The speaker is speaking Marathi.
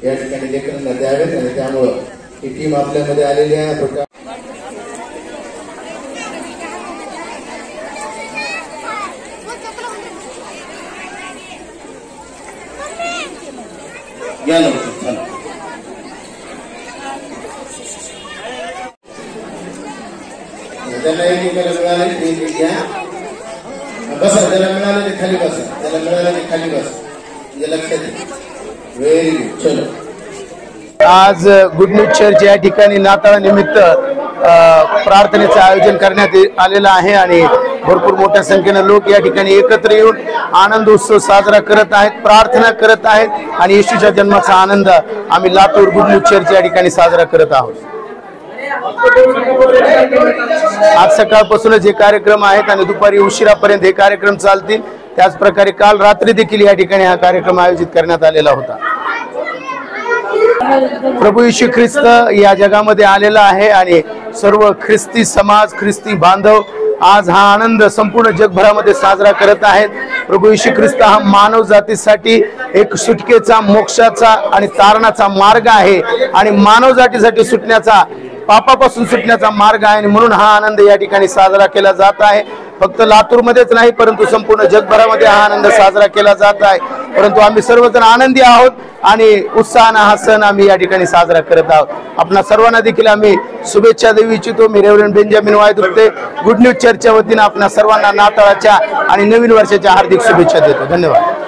या ठिकाणी लेकरांना द्यावेत आणि त्यामुळे ही टीम आपल्यामध्ये आलेली आहे। त्याला एक मिळाले ते घ्या, बसा, त्याला मिळाले ते खाली बसा, त्याला मिळाले ते खाली बसा, म्हणजे लक्षात घ्या। व्हेरी गुड, चलो। आज गुड न्यूज चर्च या ठिकाणी नाताळानिमित्त प्रार्थनेचं आयोजन करण्यात आलेलं आहे आणि भरपूर मोठ्या संख्येने लोक या ठिकाणी एकत्र येऊन आनंद उत्सव साजरा करत आहेत, प्रार्थना करत आहेत आणि येशूच्या जन्माचा आनंद आम्ही लातूर गुड न्यूज चर्च या ठिकाणी साजरा करत आहोत। आज सकाळपासूनच हे कार्यक्रम आहेत आणि दुपारी उशिरापर्यंत हे कार्यक्रम चालतील। त्याच प्रकारे काल रात्री देखील या ठिकाणी हा कार्यक्रम आयोजित करण्यात आलेला होता। प्रभू येशू ख्रिस्त या जगामध्ये आलेला आहे आणि सर्व ख्रिस्ती समाज, ख्रिस्ती बांधव आज हा आनंद संपूर्ण जगभरामध्ये साजरा करत आहेत। प्रभू येशू ख्रिस्त हा मानव जातीसाठी एक सुटकेचा, मोक्षाचा आणि तारणाचा मार्ग आहे आणि मानव जातीसाठी सुटण्याचा, पापापासून सुटण्याचा मार्ग आहे आणि म्हणून हा आनंद या ठिकाणी साजरा केला जात आहे। फक्त लातूरमध्येच नाही परंतु संपूर्ण जगभरामध्ये हा आनंद साजरा केला जात आहे। परंतु आम्ही सर्वजण आनंदी आहोत आणि उत्साहाने हा सण आम्ही या ठिकाणी साजरा करत आहोत। आपणा सर्वांना देखील आम्ही शुभेच्छा देऊ इच्छितो। मी रेव्हरंड बेंजामिन वायदुर्ते गुड न्यूज चर्चच्या वतीने आपणा सर्वांना नाताळाच्या आणि नवीन वर्षाच्या हार्दिक शुभेच्छा देतो। धन्यवाद।